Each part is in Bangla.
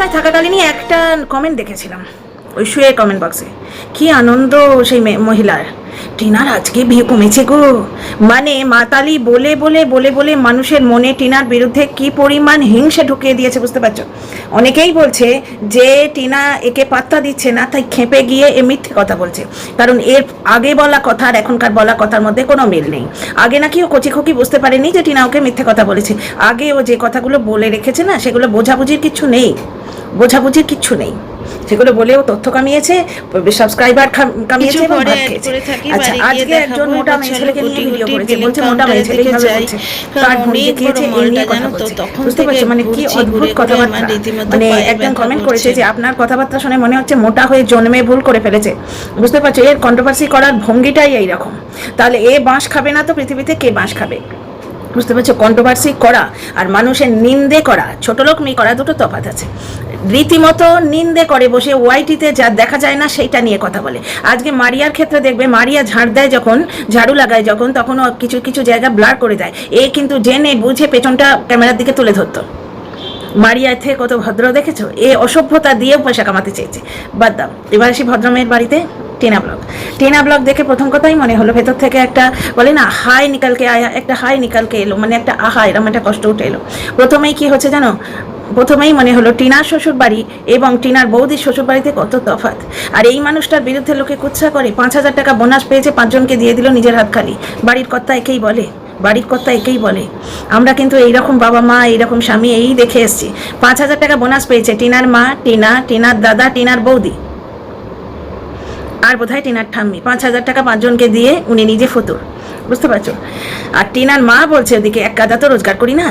রাস্তায় থাকাকালীনই একটা কমেন্ট দেখেছিলাম ওই শুয়ে কমেন্ট বক্সে, কি আনন্দ সেই মহিলার, টিনার আজকে ভিউ কমেছে গো। মানে মাতালি বলে বলে বলে বলে মানুষের মনে টিনার বিরুদ্ধে কি পরিমাণ হিংসা ঢুকিয়ে দিয়েছে বুঝতে পারছো। অনেকেই বলছে যে টিনা একে পাত্তা দিচ্ছে না, তাই খেপে গিয়ে এ মিথ্যে কথা বলছে, কারণ এর আগে বলা কথা আর এখনকার বলা কথার মধ্যে কোনো মিল নেই। আগে নাকি ও কচি বুঝতে পারেনি যে টিনা ওকে মিথ্যে কথা বলেছে, আগে ও যে কথাগুলো বলে রেখেছে না সেগুলো বোঝাবুঝির কিচ্ছু নেই, সেগুলো বলেও তথ্য কামিয়েছে, সাবস্ক্রাইবার কামিয়েছে এবং ভাত খেয়েছে। আচ্ছা, আজকে একজন মোটা মেয়ে ছেলেকে নিয়ে ভিডিও করেছে, বলছে মোটা মেয়ে ছেলে কিভাবে বলছে, কার ভুঁড়ি দেখিয়েছে এই নিয়ে কথা বলছে। বুঝতে পারছো মানে কি অদ্ভুত কথাবার্তা। মানে একজন কমেন্ট করেছে যে আপনার কথাবার্তা শুনে মনে হচ্ছে মোটা হয়ে জন্মে ভুল করে ফেলেছে। বুঝতে পারছো, এর কন্ট্রোভার্সি করার ভঙ্গিটাই এইরকম। তাহলে এ বাঁশ খাবে না তো পৃথিবীতে কে বাঁশ খাবে? বুঝতে পারছো, কন্ট্রোভার্সি করা আর মানুষের নিন্দে করা, ছোট লোক মেয়ে করা দুটো তফাৎ আছে। রীতিমতো নিন্দে করে বসে ওয়াইটিতে যা দেখা যায় না সেইটা নিয়ে কথা বলে। আজকে মারিয়ার ক্ষেত্রে দেখবে, মারিয়া ঝাড় দেয় যখন, ঝাড়ু লাগায় যখন, তখন কিছু কিছু জায়গা ব্লার করে দেয়। এ কিন্তু জেনে বুঝে পেছনটা ক্যামেরার দিকে তুলে ধরতো। মারিয়া থেকে কত ভদ্র দেখেছো, এ অসভ্যতা দিয়ে পয়সা কামাতে চেয়েছে। বাদ দাও, এবার আসি ভদ্রমেয়ের বাড়িতে। টিনা ব্লগ দেখে প্রথম কথাই মনে হলো ভেতর থেকে একটা বলে না হাই নিকালকে আয়া, একটা হাই নিকালকে এলো, মানে একটা আহা এরম একটা কষ্ট উঠে এলো। প্রথমেই কি হচ্ছে জানো, প্রথমেই মনে হলো টিনার শ্বশুর বাড়ি এবং টিনার বৌদির শ্বশুর বাড়িতে কত তফাৎ। আর এই মানুষটার বিরুদ্ধে লোকে কুৎসা করে, 5,000 টাকা বোনাস পেয়েছে, 5 জনকে দিয়ে দিল নিজের হাত খালি। বাড়ির কর্তা একেই বলে। আমরা কিন্তু এইরকম বাবা মা, এইরকম স্বামী এই দেখে এসছি। 5,000 টাকা বোনাস পেয়েছে টিনার মা, টিনার দাদা, টিনার বৌদি, আর বোধহয় টিনার ঠাম্মি। 5,000 টাকা 5 জনকে দিয়ে উনি নিজে ফতুর। বুঝতে পারছো। আর টিনার মা বলছে ওদিকে এক গাদা তো রোজগার করি না,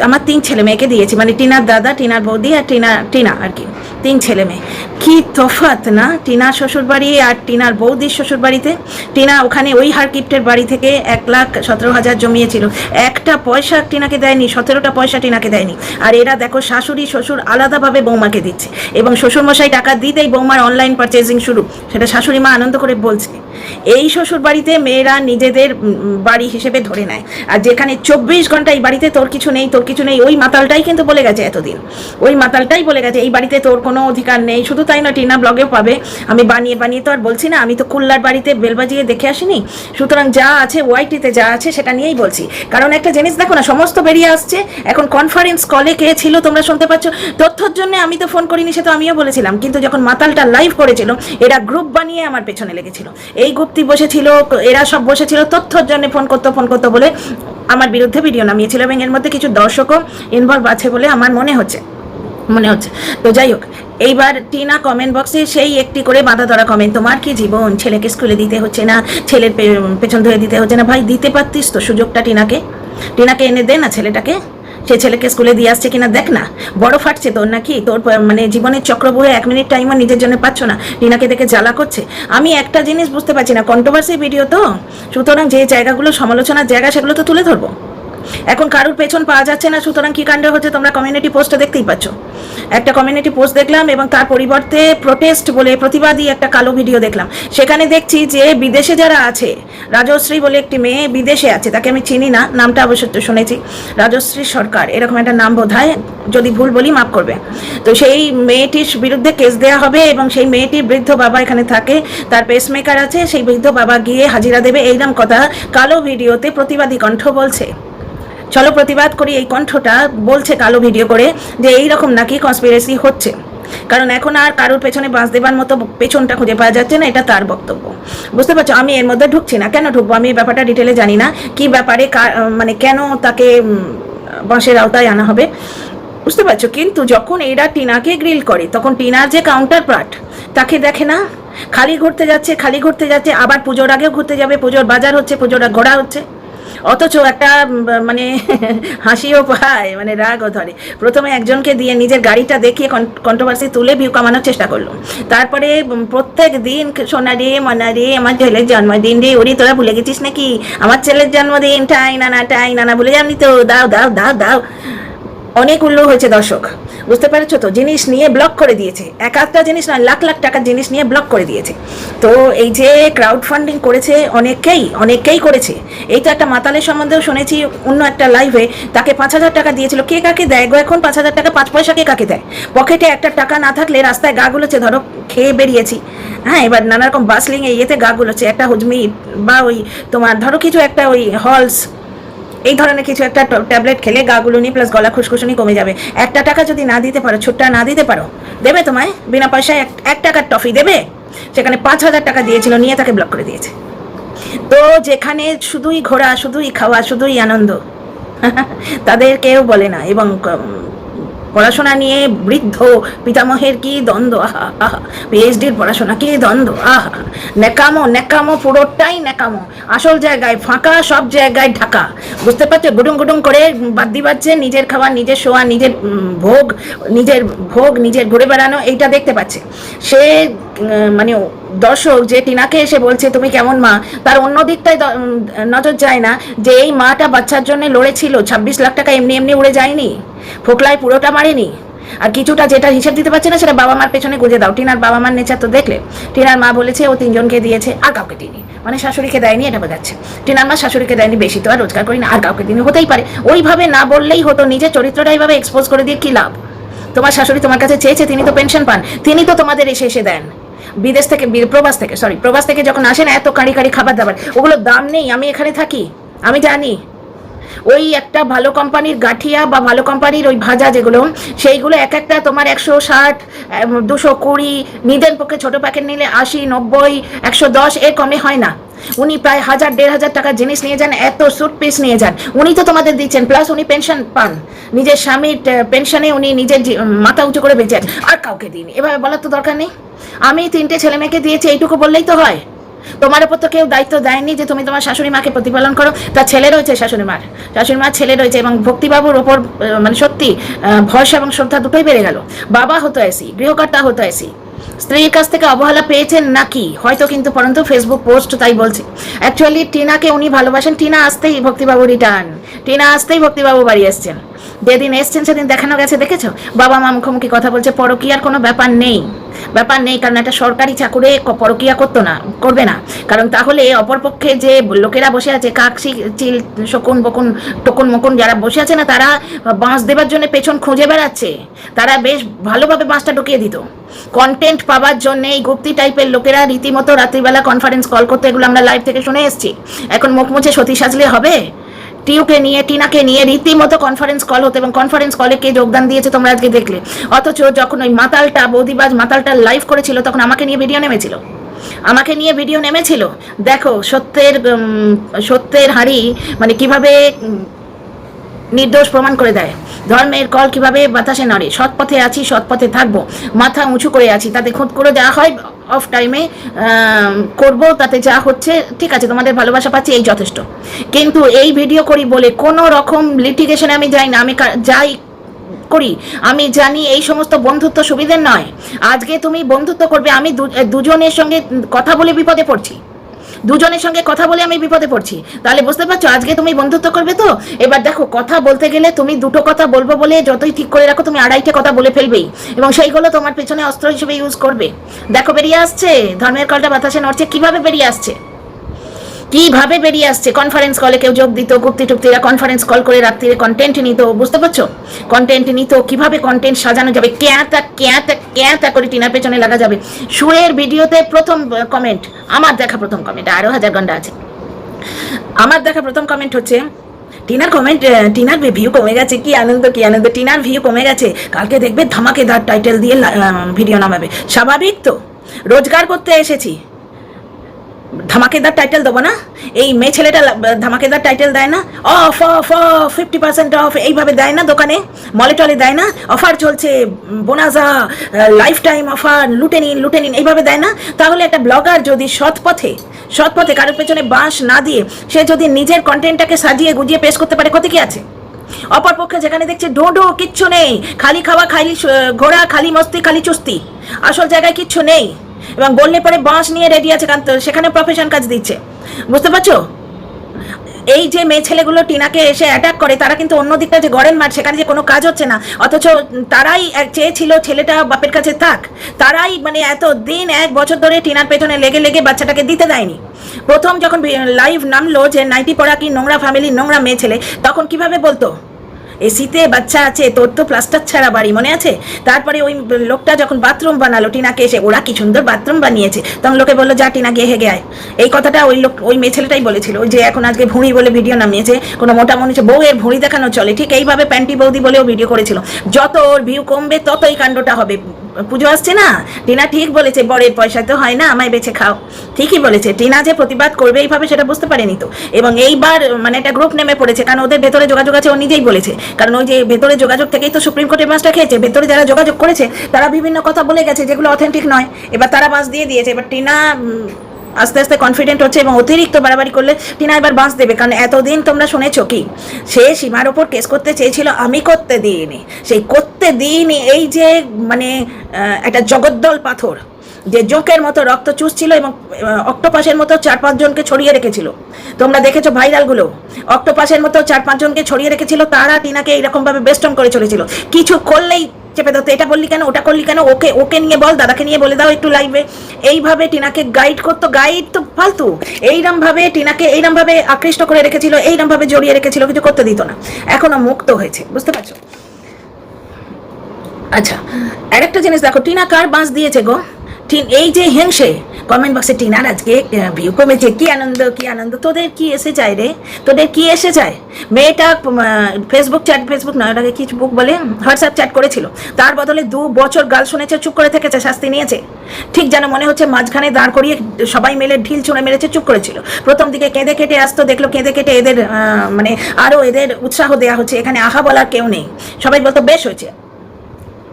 আমার 3 ছেলে মেয়েকে দিয়েছি, মানে টিনার দাদা, টিনার বৌদি আর টিনা আর কি, 3 ছেলে মেয়ে। কি তফাৎ না টিনার শ্বশুরবাড়ি আর টিনার বৌদির শ্বশুরবাড়িতে। টিনা ওখানে ওই হারকিপ্টের বাড়ি থেকে 1,17,000 জমিয়েছিল, একটা পয়সা টিনাকে দেয়নি, 17টা পয়সা টিনাকে দেয়নি। আর এরা দেখো শাশুড়ি শ্বশুর আলাদাভাবে বৌমাকে দিচ্ছে, এবং শ্বশুরমশাই টাকা দিতেই বৌমার অনলাইন পারচেজিং শুরু, সেটা শাশুড়ি মা আনন্দ করে বলছে। এই শ্বশুর বাড়িতে মেয়েরা নিজেদের বাড়ি হিসেবে ধরে নেয়। আর যেখানে 24 ঘন্টা এই বাড়িতে তোর কিছু নেই, ওই মাতালটাই কিন্তু বলে গেছে এতদিন, ওই মাতালটাই বলে গেছে এই বাড়িতে তোর কোনো অধিকার নেই। শুধু তাই না, টিনা ব্লগেও পাবে, আমি বানিয়ে তো আর বলছি না, আমি তো কুল্লার বাড়িতে বেল বাজিয়ে দেখে আসিনি। সুতরাং যা আছে ওয়াইটিতে যা আছে সেটা নিয়েই বলছি। কারণ একটা জিনিস দেখো না, সমস্ত বেরিয়ে আসছে এখন। কনফারেন্স কলে কে ছিল তোমরা শুনতে পাচ্ছ, তথ্যর জন্য আমি তো ফোন করিনি, সে তো আমিও বলেছিলাম, কিন্তু যখন মাতালটা লাইভ করেছিল এরা গ্রুপ বানিয়ে আমার পেছনে লেগেছিল। এই গুপ্তি বসেছিল, এরা সব বসেছিল তথ্যর জন্য ফোন করতো বলে আমার বিরুদ্ধে ভিডিও নামিয়েছিল, এবং এর মধ্যে কিছু দর্শকও ইনভলভ আছে বলে আমার মনে হচ্ছে। তো যাই হোক, এইবার টিনা কমেন্ট বক্সে সেই একটি করে বাঁধা ধরা কমেন্ট, তোমার কি জীবন, ছেলেকে স্কুলে দিতে হচ্ছে না, ছেলের পেছন ধরে দিতে হচ্ছে না। ভাই দিতে পারতিস তো সুযোগটা, টিনাকে এনে দে না ছেলেটাকে, সে ছেলেকে স্কুলে দিয়ে আসছে কিনা দেখ না। বড় ফাটছে তোর নাকি, তোর মানে জীবনের চক্র বয়ে 1 মিনিট টাইমও নিজের জন্য পাচ্ছ না, টিনাকে দেখে জ্বালা করছে। আমি একটা জিনিস বুঝতে পারছি না, কন্ট্রোভার্সি ভিডিও তো, সুতরাং যে জায়গাগুলো সমালোচনার জায়গা সেগুলো তো তুলে ধরবো। এখন কারুর পেছন পাওয়া যাচ্ছে না, সুতরাং কি কাণ্ড হচ্ছে তোমরা কমিউনিটি পোস্টটা দেখতেই পাচ্ছ। একটা কমিউনিটি পোস্ট দেখলাম এবং তার পরিবর্তে প্রোটেস্ট বলে প্রতিবাদী একটা কালো ভিডিও দেখলাম। সেখানে দেখছি যে বিদেশে যারা আছে, রাজশ্রী বলে একটি মেয়ে বিদেশে আছে, তাকে আমি চিনি না, নামটা অবশ্য শুনেছি, রাজশ্রী সরকার এরকম একটা নাম বোধহয়, যদি ভুল বলি মাফ করবে। তো সেই মেয়েটির বিরুদ্ধে কেস দেওয়া হবে, এবং সেই মেয়েটির বৃদ্ধ বাবা এখানে থাকে, তার পেসমেকার আছে, সেই বৃদ্ধ বাবা গিয়ে হাজিরা দেবে, এইরকম কথা কালো ভিডিওতে প্রতিবাদী কণ্ঠ বলছে। চলো প্রতিবাদ করি, এই কণ্ঠটা বলছে কালো ভিডিও করে যে এইরকম নাকি কনস্পিরেসি হচ্ছে, কারণ এখন আর কারোর পেছনে বাঁশ দেবার মতো পেছনটা খুঁজে পাওয়া যাচ্ছে না, এটা তার বক্তব্য। বুঝতে পারছো, আমি এর মধ্যে ঢুকছি না, কেন ঢুকবো, আমি এই ব্যাপারটা ডিটেলে জানি না, কি ব্যাপারে মানে কেন তাকে বাঁশের আওতায় আনা হবে, বুঝতে পারছো। কিন্তু যখন এরা টিনাকে গ্রিল করে, তখন টিনার যে কাউন্টার পার্ট তাকে দেখে না, খালি ঘুরতে যাচ্ছে, আবার পুজোর আগেও ঘুরতে যাবে, পুজোর বাজার হচ্ছে, পুজোর ঘোরা হচ্ছে, অথচ একটা মানে হাসিও পায়, মানে রাগও ধরে। প্রথমে একজনকে দিয়ে নিজের গাড়িটা দেখিয়ে কন্ট্রোভার্সি তুলে ভিউ কামানোর চেষ্টা করলো, তারপরে প্রত্যেক দিন সোনা রে মনা রে আমার ছেলের জন্মদিন রে, ওরে তোরা ভুলে গেছিস নাকি আমার ছেলের জন্মদিন, টাই নানা ভুলে যাবনি তো, দাও। অনেক উল্লু হয়েছে দর্শক, বুঝতে পেরেছো তো? জিনিস নিয়ে ব্লক করে দিয়েছে, এক একটা জিনিস নয়, লাখ লাখ টাকার জিনিস নিয়ে ব্লক করে দিয়েছে। তো এই যে ক্রাউড ফান্ডিং করেছে অনেকেই করেছে। এই তো একটা মাতালের সম্বন্ধেও শুনেছি অন্য একটা লাইভে, তাকে 5,000 টাকা দিয়েছিল। কে কাকে দেয় গো এখন 5,000 টাকা? 5 পয়সা কে কাকে দেয়? পকেটে একটা টাকা না থাকলে রাস্তায় গা গুলোছে, ধরো খেয়ে বেরিয়েছি, হ্যাঁ, এবার নানা রকম বাসলিংয়ে ইয়েতে গা গুলোছে, একটা হজমি বা ওই তোমার ধরো কিছু একটা ওই হলস এই ধরনের কিছু একটা ট্যাবলেট খেলে গাগুলো নিয়ে প্লাস গলা খুশখুশনি কমে যাবে। একটা টাকা যদি না দিতে পারো, ছোট্ট না দিতে পারো, দেবে তোমায় বিনা পয়সায় 1 টাকার টফি দেবে? সেখানে 5,000 টাকা দিয়েছিল, নিয়ে তাকে ব্লক করে দিয়েছে। তো যেখানে শুধুই ঘোরা, শুধুই খাওয়া, শুধুই আনন্দ, তাদের কেউ বলে না। এবং পড়াশোনা নিয়ে বৃদ্ধ পিতামহের কি দ্বন্দ্ব, আহা আহা, পিএইচডির পড়াশোনা কি দ্বন্দ্ব, আহা, নেকামো পুরোটাই নেকামো, আসল জায়গায় ফাঁকা, সব জায়গায় ঢাকা। বুঝতে পারছো? গুডুম করে বাদ্যি বাজছে, নিজের খাওয়া, নিজের শোয়া, নিজের ভোগ, নিজের ঘুরে বেড়ানো, এইটা দেখতে পাচ্ছে সে। মানে দর্শক যে টিনাকে এসে বলছে তুমি কেমন মা, তার অন্য দিকটায় নজর যায় না যে এই মাটা বাচ্চার জন্য লড়েছিল, 26 লাখ টাকা এমনি উড়ে যায়নি, ফোকলায় পুরোটা মারেনি। আর কিছুটা যেটা হিসেব দিতে পারছে না সেটা বাবা মার পেছনে গুঁজে দাও। টিনার বাবা মার নেচার তো দেখলে, টিনার মা বলেছে ও 3 জনকে দিয়েছে, আর কাউকে দিইনি, মানে শাশুড়িকে দেয়নি, এটা বোঝাচ্ছে। টিনার মা শাশুড়িকে দেয়নি, বেশি তো আর রোজগার করি না, আর কাউকে দিইনি। হতেই পারে, ওইভাবে না বললেই হতো, নিজের চরিত্রটা এইভাবে এক্সপোজ করে দিয়ে কি লাভ? তোমার শাশুড়ি তোমার কাছে চেয়েছে, তিনি তো পেনশন পান, তিনি তো তোমাদের এসে দেন বিদেশ থেকে, প্রবাস থেকে যখন আসেন এত কাঁড়ি খাবার দাবার, ওগুলোর দাম নেই। আমি এখানে থাকি, আমি জানি। ওই একটা ভালো কোম্পানির গাঠিয়া বা ভালো কোম্পানির ওই ভাজা যেগুলো, সেইগুলো এক একটা তোমার 160, 220, নিজের পক্ষে ছোট প্যাকেট নিলে 80, 90, 110, এর কমে হয় না। উনি প্রায় 1,000-1,500 টাকার জিনিস নিয়ে যান, এত স্যুট পিস নিয়ে যান, উনি তো তোমাদের দিচ্ছেন, প্লাস উনি পেনশন পান, নিজের স্বামীর পেনশনে উনি নিজের মাথা উঁচু করে বেঁচে আছেন, আর কাউকে দিন। এভাবে বলার তো দরকার নেই। আমি 3টে ছেলে মেয়েকে দিয়েছি, এইটুকু বললেই তো হয়। তোমার উপর তো কেউ দায়িত্ব দেয়নি যে তুমি তোমার শাশুড়ি মাকে প্রতিপালন করো। তার ছেলে রয়েছে, শাশুড়ি মার ছেলে রয়েছে, এবং ভক্তিবাবুর ওপর মানে সত্যি ভরসা এবং শ্রদ্ধা দুটোই বেড়ে গেল। বাবা হতো এসি, গৃহকর্তা হতো এসি, স্ত্রীর কাছ থেকে অবহেলা পেয়েছেন নাকি হয়তো, কিন্তু পরন্তু ফেসবুক পোস্ট তাই বলছে। অ্যাকচুয়ালি টিনাকে উনি ভালোবাসেন, টিনা আসতেই ভক্তিবাবু রিটার্ন, টিনা আসতেই ভক্তিবাবু বাড়ি এসছেন। যেদিন এসছেন সেদিন দেখানো গেছে, দেখেছো বাবা মা মুখোমুখি কথা বলছে। পরকীয়ার কোনো ব্যাপার নেই, কারণ একটা সরকারি চাকুরে পরকীয়া করবে না, কারণ তাহলে অপরপক্ষে যে লোকেরা বসে আছে, কাকসি চিল শকুন বকুন টকুন মকুন যারা বসে আছে না, তারা বাঁশ দেবার জন্য পেছন খুঁজে বেড়াচ্ছে, তারা বেশ ভালোভাবে বাঁশটা ঢুকিয়ে দিত। কন্টেন্ট পাওয়ার জন্য এই গুপ্তি টাইপের লোকেরা রীতিমতো রাত্রিবেলা কনফারেন্স কল করতে, এগুলো আমরা লাইভ থেকে শুনে এসেছি। এখন মুখ মুছে সতী সাজলে হবে? টিনাকে নিয়ে রীতিমতো কনফারেন্স কল হতো, এবং কনফারেন্স কলে কে যোগদান দিয়েছে তোমরা আজকে দেখলে। অথচ যখন ওই বৌদিবাজ মাতালটা লাইভ করেছিল, তখন আমাকে নিয়ে ভিডিও নেমেছিল। দেখো সত্যের হাঁড়ি মানে কিভাবে নির্দোষ প্রমাণ করে দেয়, ধর্মের কল কিভাবে বাতাসে নড়ে। সৎ পথে আছি, সৎ পথে থাকবো, মাথা উঁচু করে আছি, তাতে খুঁত করে দেওয়া হয়, অফ টাইমে করবো, তাতে যা হচ্ছে ঠিক আছে, তোমাদের ভালোবাসা পাচ্ছি, এই যথেষ্ট। কিন্তু এই ভিডিও করি বলে কোনো রকম লিটিগেশনে আমি যাই না, আমি যাই করি আমি জানি এই সমস্ত বন্ধুত্ব সুবিধের নয়। আজকে তুমি বন্ধুত্ব করবে, আমি দুজনের সঙ্গে কথা বলে বিপদে পড়ছি, আমি বিপদে পড়ছি, তাহলে বুঝতে পারছো আজকে তুমি বন্ধুত্ব করবে তো। এবার দেখো, কথা বলতে গেলে তুমি 2টো কথা বলবো বলে যতই ঠিক করে রাখো, তুমি 2.5টে কথা বলে ফেলবেই, এবং সেইগুলো তোমার পেছনে অস্ত্র হিসেবে ইউজ করবে। দেখো বেরিয়ে আসছে, ধর্মের কলটা বাতাসে নড়ছে, কিভাবে বেরিয়ে আসছে। কনফারেন্স কলে কেউ যোগ দিত, গুপ্তিরা কনফারেন্স কল করে রাত্রিরে কন্টেন্ট নিত, বুঝতে পারছো, কন্টেন্ট নিত, কিভাবে কন্টেন্ট সাজানো যাবে, ক্যাঁতা করে টিনার পেছনে লাগা যাবে। শুয়ের ভিডিওতে প্রথম কমেন্ট, আমার দেখা প্রথম কমেন্ট, আরও 1000 গন্ডা আছে, আমার দেখা প্রথম কমেন্ট হচ্ছে টিনার ভিউ কমে গেছে, কি আনন্দ, টিনার ভিউ কমে গেছে, কালকে দেখবে ধামাকেদার টাইটেল দিয়ে ভিডিও নামাবে। স্বাভাবিক তো, রোজগার করতে এসেছি, ধামাকেদার টাইটেল দেবো না? এই মেয়ে ছেলেটা ধামাকেদার টাইটেল দেয় না? অফ 50% অফ এইভাবে দেয় না? দোকানে মলে টলে দেয় না? অফার চলছে, বোনাজা, লাইফ টাইম অফার, লুটে নিন এইভাবে দেয় না? তাহলে একটা ব্লগার যদি সৎ পথে কারোর পেছনে বাঁশ না দিয়ে সে যদি নিজের কন্টেন্টটাকে সাজিয়ে গুজিয়ে পেশ করতে পারে, ক্ষতি কি আছে? অপরপক্ষে যেখানে দেখছে ডোডো, কিচ্ছু নেই, খালি খাওয়া, খালি ঘোরা, খালি মস্তি, খালি চুস্তি, আসল জায়গায় কিচ্ছু নেই, এবং বললে পরে বাঁশ নিয়ে রেডি আছে, কারণ সেখানে প্রফেশন কাজ দিচ্ছে, বুঝতে পারছো? এই যে মেয়ে ছেলেগুলো টিনাকে এসে অ্যাটাক করে, তারা কিন্তু অন্য দিকটা যে গড়ের মাঠ, সেখানে যে কোনো কাজ হচ্ছে না, অথচ তারাই চেয়েছিল ছেলেটা বাপের কাছে থাক। তারাই মানে এত দিন 1 বছর ধরে টিনার পেছনে লেগে লেগে বাচ্চাটাকে দিতে দেয়নি। প্রথম যখন লাইভ নামলো যে নাইটি পড়া কি নোংরা ফ্যামিলি, নোংরা মেয়ে ছেলে, তখন কিভাবে বলতো এসিতে বাচ্চা আছে, তোর তো প্লাস্টার ছাড়া বাড়ি, মনে আছে? তারপরে ওই লোকটা যখন বাথরুম বানালো টিনাকে এসে, ওরা কি সুন্দর বাথরুম বানিয়েছে, তখন লোকে বললো যা টিনা গিয়ে হেগে আয়। এই কথাটা ওই মেয়ে ছেলেটাই বলেছিল, ওই যে এখন আজকে ভুঁড়ি বলে ভিডিও নামিয়েছে, কোনো মোটা মনে হচ্ছে বউয়ের ভুঁড়ি দেখানো চলে, ঠিক এইভাবে প্যান্টি বৌদি বলেও ভিডিও করেছিল। যত ওর ভিউ কমবে তত এই কাণ্ডটা হবে। পুজো আসছে না, টিনা ঠিক বলেছে, বরের পয়সা তো হয় না, আমায় বেছে খাও। ঠিকই বলেছে। টিনা যে প্রতিবাদ করবে এইভাবে সেটা বুঝতে পারেনি তো। এবং এইবার মানে একটা গ্রুপ নেমে পড়েছে, কারণ ওদের ভেতরে যোগাযোগ আছে, ও নিজেই বলেছে। কারণ ওই যে ভেতরে যোগাযোগ থেকেই তো সুপ্রিম কোর্টের মাসটা খেয়েছে। ভেতরে যারা যোগাযোগ করেছে তারা বিভিন্ন কথা বলে গেছে যেগুলো অথেন্টিক নয়, এবার তারা বাস দিয়ে দিয়েছে। এবার টিনা আস্তে আস্তে কনফিডেন্ট হচ্ছে এবং অতিরিক্ত বাড়াবাড়ি করলে টিনা এবার বাঁচ দেবে। কারণ এতদিন তোমরা শুনেছো কি, সে সীমার ওপর কেস করতে চেয়েছিল, আমি করতে দিইনি, সেই করতে দিইনি। এই যে মানে একটা জগদ্দল পাথর যে জোঁকের মতো রক্ত চুষছিল এবং অক্টোপাসের মতো 4-5 জনকে ছড়িয়ে রেখেছিল। তোমরা দেখেছো ভাইরালগুলো, অক্টোপাসের মতো 4-5 জনকে ছড়িয়ে রেখেছিল। তারা টিনাকে এইরকমভাবে বেষ্টন করে চলেছিল, কিছু করলেই চেপে ধরতে, এটা বললি কেন, ওটা করলি কেন, ওকে নিয়ে বল, দাদাকে নিয়ে বলে দাও একটু লাইভে। এইভাবে টিনাকে গাইড করতো, গাইড তো ফালতু, এইরমভাবে টিনাকে এইরমভাবে আকৃষ্ট করে রেখেছিল, এইরমভাবে জড়িয়ে রেখেছিল, কিছু করতে দিত না। এখনো মুক্ত হয়েছে, বুঝতে পারছো? আচ্ছা, আরেকটা জিনিস দেখো, টিনা কার বাঁশ দিয়েছে গো? এই যে হিংসে কমেন্ট বক্সে টিনার আজকে ভিউ কমেছে, কি আনন্দ কি আনন্দ। তোদের কি এসে যায় রে, তোদের কি এসে যায়? মেয়েটা ফেসবুক নয়, ওটাকে কি বুক বলে, হোয়াটসঅ্যাপ চ্যাট করেছিল, তার বদলে 2 বছর গাল শুনেছে, চুপ করে থেকেছে, শাস্তি নিয়েছে। ঠিক যেন মনে হচ্ছে মাঝখানে দাঁড় করিয়ে সবাই মিলে ঢিল ছুঁড়ে মেরেছে, চুপ করেছিল। প্রথম দিকে কেঁদে কেটে আসতো, দেখলো কেঁদে কেটে এদের মানে আরও এদের উৎসাহ দেওয়া হচ্ছে, এখানে আহা বলার কেউ নেই, সবাই বলতো বেশ হয়েছে,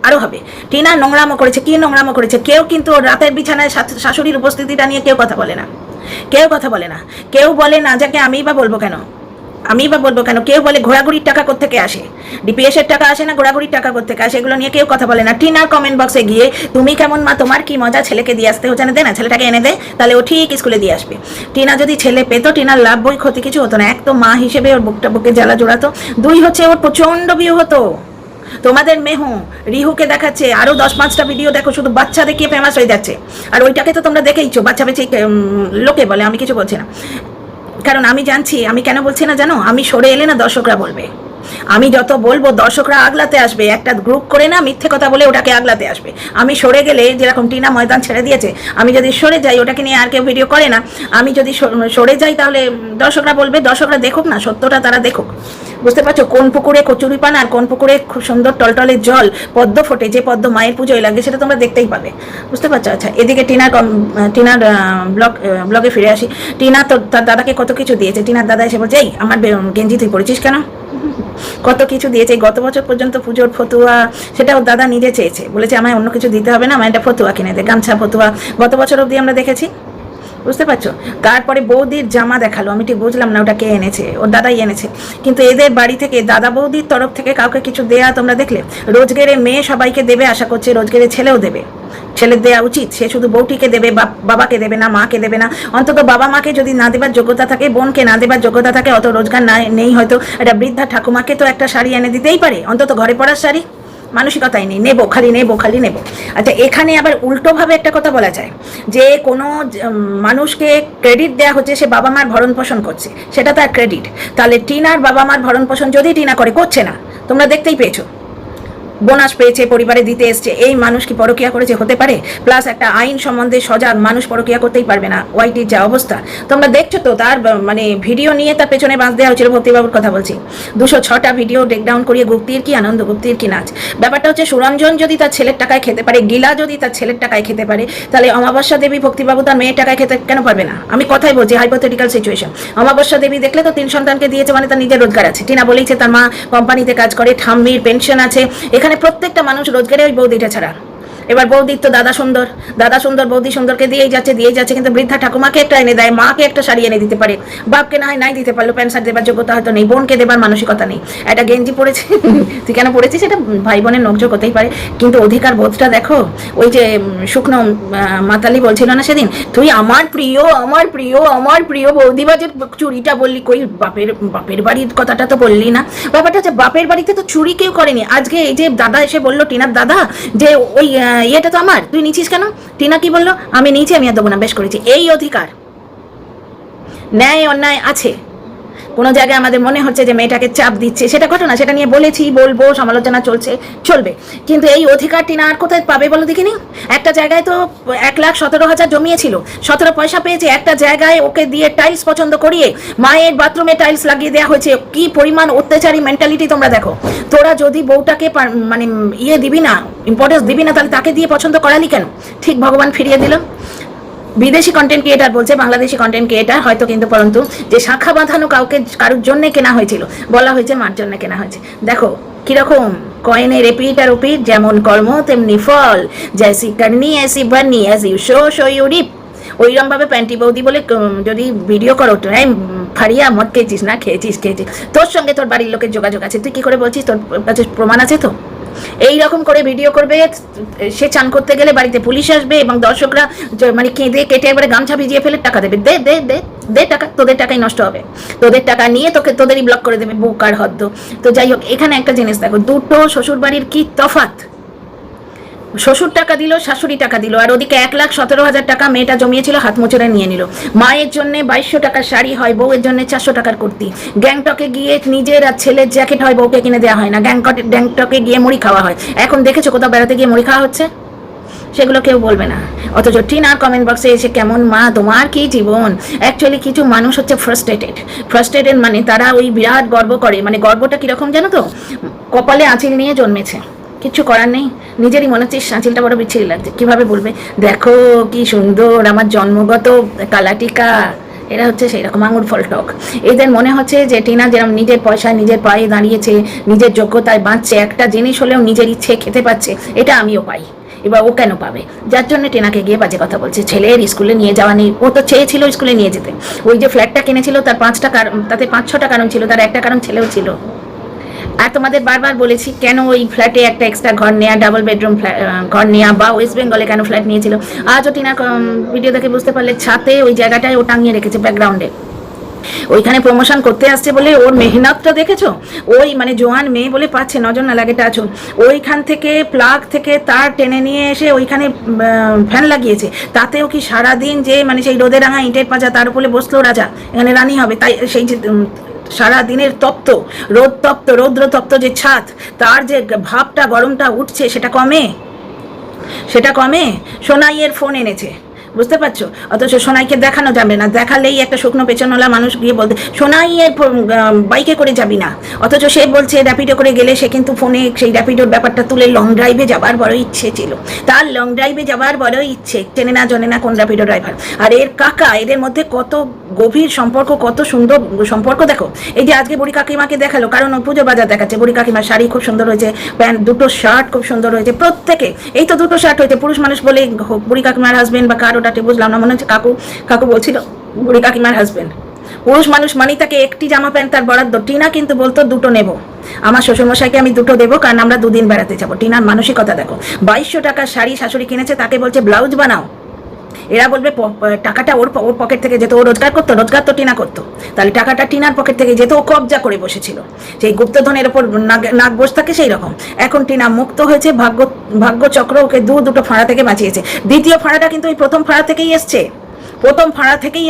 আরো হবে। টিনা নোংরামো করেছে, কি নোংরামো করেছে? কেউ কিন্তু রাতের বিছানায় শাশুড়ির উপস্থিতিটা নিয়ে কেউ কথা বলে না, কেউ কথা বলে না, কেউ বলে না, যাকে আমিই বা বলবো কেন, কেউ বলে ঘোরাঘুরির টাকা কোত্থেকে আসে, ডিপিএস এর টাকা আসে না, ঘোরাঘুরির টাকা কোত্থেকে আসে, এগুলো নিয়ে কেউ কথা বলে না। টিনার কমেন্ট বক্সে গিয়ে তুমি কেমন মা, তোমার কি মজা, ছেলেকে দিয়ে আসতে হচ্ছে না, দে না ছেলেটাকে এনে দে, তাহলে ও ঠিক স্কুলে দিয়ে আসবে। টিনা যদি ছেলে পেত, টিনার লাভ বই ক্ষতি কিছু হতো না। এক তো মা হিসেবে ওর বুকে জ্বালা জোড়াতো, 2 হচ্ছে ওর প্রচন্ড ভিউ হতো। তোমাদের মেহু রিহুকে দেখাচ্ছে, আরো 10-5টা ভিডিও দেখো, শুধু বাচ্চা দেখিয়ে ফেমাস হয়ে যাচ্ছে। আর ওইটাকে তো তোমরা দেখেইছো, বাচ্চা বেঁচে লোকে বলে, আমি কিছু বলছি না, কারণ আমি জানছি। আমি কেন বলছি না জানো? আমি সরে এলে না দর্শকরা বলবে, আমি যত বলবো দর্শকরা আগলাতে আসবে, একটা গ্রুপ করে না মিথ্যে কথা বলে ওটাকে আগলাতে আসবে। আমি সরে গেলে, যেরকম টিনা ময়দান ছেড়ে দিয়েছে, আমি যদি সরে যাই, ওটাকে নিয়ে আর কেউ ভিডিও করে না, আমি যদি সরে যাই, তাহলে দর্শকরা বলবে, দর্শকরা দেখুক না, সত্যটা তারা দেখুক। বুঝতে পারছো? কোন পুকুরে কচুরিপান আর কোন পুকুরে খুব সুন্দর টলটলে জল, পদ্ম ফোটে, যে পদ্ম মায়ের পুজোয় লাগে, সেটা তোমরা দেখতেই পাবে। বুঝতে পারছো? আচ্ছা, এদিকে টিনার ব্লগে ফিরে আসি। টিনা তো তার দাদাকে কত কিছু দিয়েছে। টিনার দাদা এসে বলছে, এই আমার গেঞ্জি তুই পড়েছিস কেন? কত কিছু দিয়েছে। গত বছর পর্যন্ত পুজোর ফতুয়া, সেটা ওর দাদা নিজে চেয়েছে, বলেছে আমায় অন্য কিছু দিতে হবে না, আমায় একটা ফতুয়া কিনে দে, গামছা ফতুয়া, গত বছর অবধি আমরা দেখেছি। বুঝতে পারছো? তারপরে বৌদির জামা দেখালো, আমি ঠিক বুঝলাম না ওটা কে এনেছে, ওর দাদাই এনেছে। কিন্তু এদের বাড়ি থেকে, দাদা বৌদির তরফ থেকে কাউকে কিছু দেয়া তোমরা দেখলে? রোজগেরে মেয়ে সবাইকে দেবে আশা করছে, রোজগেরে ছেলেও দেবে, ছেলের দেওয়া উচিত। সে শুধু বউটিকে দেবে, বাবাকে দেবে না, মাকে দেবে না। অন্তত বাবা মাকে যদি না দেবার যোগ্যতা থাকে, বোনকে না দেবার যোগ্যতা থাকে, অত রোজগার নেই হয়তো, একটা বৃদ্ধা ঠাকুমাকে তো একটা শাড়ি এনে দিতেই পারে, অন্তত ঘরে পড়ার শাড়ি। মানসিকতাই নেই, নেবো খালি নেবো খালি নেবো। আচ্ছা, এখানে আবার উল্টোভাবে একটা কথা বলা যায়, যে কোনো মানুষকে ক্রেডিট দেওয়া হচ্ছে সে বাবা মার ভরণ পোষণ করছে, সেটা তার ক্রেডিট। তাহলে টিনার বাবা মার ভরণ পোষণ যদি টিনা করছে না, তোমরা দেখতেই পেয়েছো, বোনাস পেয়েছে, পরিবারে দিতে এসছে, এই মানুষ কি পরকিয়া করেছে? হতে পারে। প্লাস একটা আইন সম্বন্ধে সজাগ মানুষ পরকিয়া করতেই পারবে না, ওয়াইটির যা অবস্থা তোমরা দেখছো তো। তার মানে ভিডিও নিয়ে তার পেছনে বাঁধ দেওয়া হয়েছিল, ভক্তিবাবুর কথা বলছি, 206টা ভিডিও টেকডাউন করিয়ে, গুপ্তির কি আনন্দ, গুপ্তির কি নাচ। ব্যাপারটা হচ্ছে, সুরঞ্জন যদি তার ছেলের টাকায় খেতে পারে, গিলা যদি তার ছেলের টাকায় খেতে পারে, তাহলে অমাবস্যা দেবী ভক্তিবাবু তার মেয়ের টাকায় খেতে কেন পারবে না? আমি কথাই বলছি, হাইপোথেটিক্যাল সিচুয়েশন। অমাবস্যা দেবী দেখলে তো 3 সন্তানকে দিয়েছে, মানে তার নিজের রোজগার আছে। টিনা বলেইছে তার মা কোম্পানিতে কাজ করে, ঠাম্মির পেনশন আছে, এখানে প্রত্যেকটা মানুষ রোজগারে, ওই বৌদিটা ছাড়া। এবার বৌদির তো দাদা সুন্দর বৌদি সুন্দরকে দিয়েই যাচ্ছে, কিন্তু বৃদ্ধা ঠাকুমাকে একটা এনে দেয়, মাকে একটা শাড়ি এনে দিতে পারে, বাপকে না হয় নাই দিতে পারলো, প্যান্ট শার্ট দেবার যোগ্যতা হয়তো নেই, বোনকে দেবার মানসিকতা নেই, একটা গেঞ্জি পরেছে তুই কেন পড়েছিস, এটা ভাই বোনের নকজোক হতেই পারে, কিন্তু অধিকার বোধটা দেখো। ওই যে শুকনো মাতালি বলছিল না সেদিন, তুই আমার প্রিয় বৌদিবাজের চুরিটা বললি, কই বাপের বাড়ির কথাটা তো বললি না। ব্যাপারটা হচ্ছে বাপের বাড়িতে তো চুরি কেউ করেনি। আজকে এই যে দাদা এসে বললো, টিনার দাদা, যে ওই ইয়েটা তো আমার, তুই নিচ্ছিস কেন? টিনা কি বললো, আমি নিয়েছি, আমি আর দেবো না, বেশ করেছি। এই অধিকার, ন্যায় অন্যায় আছে। কোনো জায়গায় আমাদের মনে হচ্ছে যে মেয়েটাকে চাপ দিচ্ছে, সেটা ঘটনা, সেটা নিয়ে বলেছি, বলবো, সমালোচনা চলবে, কিন্তু এই অধিকারটি না আর কোথায় পাবে বলো দেখিনি? একটা জায়গায় তো 1,17,000 জমিয়েছিল, 17 পয়সা পেয়েছে, একটা জায়গায় ওকে দিয়ে টাইলস পছন্দ করিয়ে মায়ের বাথরুমে টাইলস লাগিয়ে দেওয়া হয়েছে। কি পরিমাণ অত্যাচারী মেন্টালিটি তোমরা দেখো। তোরা যদি বউটাকে মানে দিবি না, ইম্পর্টেন্স দিবি না, তাহলে তাকে দিয়ে পছন্দ করালি কেন? ঠিক ভগবান ফিরিয়ে দিল। বিদেশি কন্টেন্ট ক্রিয়েটার বলছে বাংলাদেশি কন্টেন্ট ক্রিয়েটার হয়তো, কিন্তু পরন্তু যে শাখা বাঁধানো কারোর জন্য কেনা হয়েছিল, বলা হয়েছে মার জন্য কেনা হয়েছে। দেখো কিরকম কয়েনের রিপিট আর রিপিট, যেমন কর্ম তেমনি ফল, জৈসি করনি এসি বানি, as you sow you reap. ওইরকম ভাবে প্যান্টি বৌদি বলে যদি ভিডিও করো, ফারিয়া মদ খেয়েছিস না, খেয়েছিস, তোর সঙ্গে তোর বাড়ির লোকের যোগাযোগ আছে, তুই কি করে বলছিস? তোর কাছে প্রমাণ আছে তো? এই রকম করে ভিডিও করবে, সে চান করতে গেলে বাড়িতে পুলিশ আসবে এবং দর্শকরা মানে কেঁদে কেটে একবারে গামছা ভিজিয়ে ফেলে টাকা দেবে, দে টাকা, তোদের টাকাই নষ্ট হবে, তোদের টাকা নিয়ে তোদেরই ব্লক করে দেবে, বোকার হদ্দ। তো যাই হোক, এখানে একটা জিনিস দেখো, দুটো শ্বশুর বাড়ির কি তফাৎ। শ্বশুর টাকা দিল, শাশুড়ি টাকা দিল, আর ওদিকে 1,17,000 টাকা মেয়েটা জমিয়েছিল হাত মোচড়ে নিয়ে নিল। মায়ের জন্য 2,200 টাকার শাড়ি হয়, বউয়ের জন্য 400 টাকার কুর্তি। গ্যাংটকে গিয়ে নিজের আর ছেলের জ্যাকেট হয়, বউকে কিনে দেওয়া হয় না। গ্যাংটকে গিয়ে মুড়ি খাওয়া হয়। এখন দেখেছো কোথাও বেড়াতে গিয়ে মুড়ি খাওয়া হচ্ছে? সেগুলো কেউ বলবে না। অথচ টিনার কমেন্ট বক্সে এসে, কেমন মা, তোমার কি জীবন। অ্যাকচুয়ালি কিছু মানুষ হচ্ছে ফ্রাস্ট্রেটেড, মানে তারা ওই বিরাট গর্ব করে, মানে গর্বটা কিরকম জানো তো, কপালে আঁচিল নিয়ে জন্মেছে, কিছু করার নেই, নিজেরই মনে হচ্ছে শাঁচিলটা বড় বিচ্ছিরি লাগছে। কিভাবে বলবে, দেখো কি সুন্দর আমার জন্মগত কালাটিকা। এরা হচ্ছে সেই রকম আঙুর ফল টক। এদের মনে হচ্ছে যে টিনা যেরকম নিজের পয়সায় নিজের পায়ে দাঁড়িয়েছে, নিজের যোগ্যতায় বাঁচছে, একটা জিনিস হলেও নিজের ইচ্ছে খেতে পাচ্ছে, এটা আমিও পাই, এবার ও কেন পাবে? যার জন্য টিনাকে গিয়ে বাজে কথা বলছে। ছেলের স্কুলে নিয়ে যাওয়া নেই, ও তো চেয়েছিল স্কুলে নিয়ে যেতে। ওই যে ফ্ল্যাটটা কিনেছিল, তার 5টা কারণ, তাতে 5-6টা কারণ ছিল, তার একটা কারণ ছেলেও ছিল। আর তোমাদের বারবার বলেছি, কেন ওই ফ্ল্যাটে একটা এক্সট্রা ঘর নেওয়া, ডাবল বেডরুম ঘর নেওয়া, বা ওয়েস্ট বেঙ্গলে কেন ফ্ল্যাট নিয়েছিল। আজও টিনা ভিডিও দেখে বুঝতে পারলে, ছাতে ওই জায়গাটায় ও টাঙিয়ে রেখেছে ব্যাকগ্রাউন্ডে। ওইখানে প্রমোশন করতে আসছে বলে ওর মেহনতটা দেখেছো। ওই মানে জোয়ান মেয়ে বলে পাচ্ছে, নজর না লাগে টাচুন, ওইখান থেকে প্লাগ থেকে তার টেনে নিয়ে এসে ওইখানে ফ্যান লাগিয়েছে। তাতেও কি সারাদিন যে মানে সেই রোদে রাঙা ইটের পাঁজা, তার উপরে বসলো রাজা, এখানে রানী হবে, তাই সেই যে সারা দিনের তপ্ত রৌদ্র তপ্ত যে ছাদ, তার যে ভাবটা গরমটা উঠছে, সেটা কমে। সোনাইয়ের ফোন এনেছে, বুঝতে পারছো? অথচ সোনাইকে দেখানো যাবে না, দেখালেই একটা শুকনো পেছনওয়ালা মানুষ গিয়ে বলতে, সোনাইয়ের বাইকে করে যাবি না। অথচ সে বলছে র্যাপিডো করে গেলে, সে কিন্তু ফোনে সেই র্যাপিডোর ব্যাপারটা তুলে লং ড্রাইভে যাবার বড় ইচ্ছে ছিল, তার লং ড্রাইভে যাবার বড় ইচ্ছে, চেনে না জানে না কোন র্যাপিডো ড্রাইভার। আর এর কাকা, এদের মধ্যে কত গভীর সম্পর্ক, কত সুন্দর সম্পর্ক দেখো। এই যে আজকে বুড়ি কাকিমাকে দেখালো, কারণ পুজো বাজার দেখাচ্ছে, বুড়ি কাকিমার শাড়ি খুব সুন্দর হয়েছে, প্যান্ট, দুটো শার্ট খুব সুন্দর হয়েছে প্রত্যেকে। এই তো দুটো শার্ট হয়েছে, পুরুষ মানুষ বলে বুড়ি কাকিমার হাজবেন্ড বা কারো বুঝলাম না, মনে হচ্ছে কাকু বলছিল বুড়ি কাকিমার হাজবেন্ড। পুরুষ মানুষ মানে তাকে একটি জামা প্যান্ট তার বরাদ্দ। টিনা কিন্তু বলতো দুটো নেব, আমার শ্বশুরমশাইকে আমি দুটো দেবো, কারণ আমরা 2 দিন বেড়াতে যাবো। টিনার মানসিকতা দেখো, 2,200 টাকার শাড়ি শাশুড়ি কিনেছে, তাকে বলছে ব্লাউজ বানাও। এরা বলবে টাকাটা ওর পকেট থেকে যেত, ও রোজগার করতো, রোজগার তো টিনা করতো, তাহলে টাকাটা টিনার পকেট থেকে যেত, ও কবজা করে বসেছিল, সেই গুপ্তধনের ওপর নাক বসে থাকে সেই রকম। এখন টিনা মুক্ত হয়েছে, ভাগ্যচক্র ওকে দুটো ফাঁড়া থেকে বাঁচিয়েছে। দ্বিতীয় ফাঁড়াটা কিন্তু ওই প্রথম ফাঁড়া থেকেই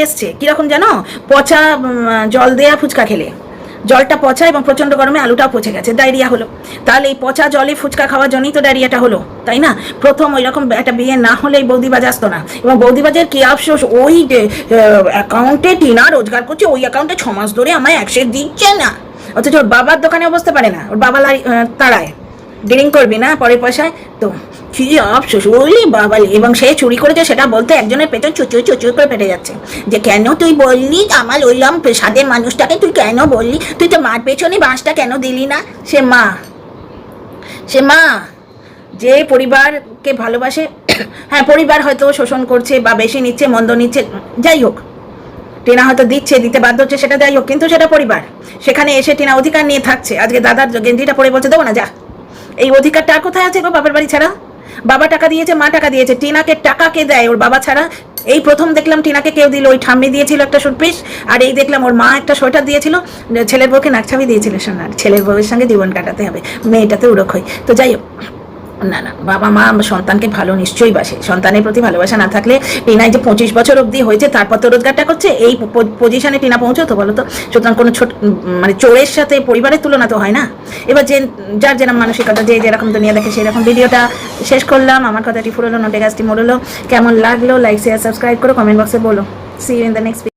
এসছে। কিরকম জানো, পচা জল দেয়া ফুচকা খেলে, জলটা পচা এবং প্রচণ্ড গরমে আলুটাও পচে গেছে, ডায়রিয়া হলো। তাহলে এই পচা জলে ফুচকা খাওয়ার জন্যই তো ডায়রিয়াটা হলো, তাই না? প্রথম ওই রকম একটা বিয়ে না হলে এই বৌদিবাজ আসতো না। এবং বৌদিবাজের কি আফসোস, ওই অ্যাকাউন্টে টিনা রোজগার করছে, ওই অ্যাকাউন্টে 6 মাস ধরে আমায় 100 দিচ্ছে না। অথচ ওর বাবার দোকানে বসতে পারে না, ওর বাবা তাড়ায়, ডিলিং করবি না পরের পয়সায়। তো কি আফসোস, ওই বাবালি। এবং সে চুরি করেছে সেটা বলতে একজনের পেটে চুচুর করে পেটে যাচ্ছে, যে কেন তুই বললি আমার ওইরকম সাদের মানুষটাকে, তুই কেন বললি, তুই তো মার পেছনে বাঁশটা কেন দিলি না। সে মা যে পরিবারকে ভালোবাসে, হ্যাঁ পরিবার হয়তো শোষণ করছে বা বেশি নিচ্ছে, মন্দ নিচ্ছে, যাই হোক, টিনা হয়তো দিচ্ছে, দিতে বাধ্য হচ্ছে, সেটা যাই হোক, কিন্তু সেটা পরিবার। সেখানে এসে টিনা অধিকার নিয়ে থাকছে, আজকে দাদার গেঞ্জিটা পরে বলছে দেবো না, যা। এই অধিকারটা আর কোথায় আছে গো বাবার বাড়ি ছাড়া? বাবা টাকা দিয়েছে, মা টাকা দিয়েছে, টিনাকে টাকা কে দেয় ওর বাবা ছাড়া? এই প্রথম দেখলাম টিনাকে কেউ দিল, ওই ঠাম্মি দিয়েছিল একটা সুটপিস, আর এই দেখলাম ওর মা একটা সোয়েটার দিয়েছিল, ছেলের বউকে নাকছাবি দিয়েছিল, সোনার ছেলের বউয়ের সঙ্গে জীবন কাটাতে হবে, মেয়েটাতে উড়ক হয়। তো যাই হোক, না না, বাবা মা সন্তানকে ভালো নিশ্চয়ই বাসে, সন্তানের প্রতি ভালোবাসা না থাকলে টিনায় যে 25 বছর অবধি হয়েছে তারপর তো রোজগারটা করছে, এই পজিশনে টিনা পৌঁছতো বলো তো? সুতরাং কোনো মানে চোরের সাথে পরিবারের তুলনা তো হয় না। এবার যে যার যেরকম মানসিকতা, যে যেরকম দুনিয়া দেখে সেই রকম। ভিডিওটা শেষ করলাম, আমার কথাটি ফুরলো, নোটে গাছটি মরলো। কেমন লাগলো লাইক শেয়ার সাবস্ক্রাইব করো, কমেন্ট বক্সে বলো। See you in the next.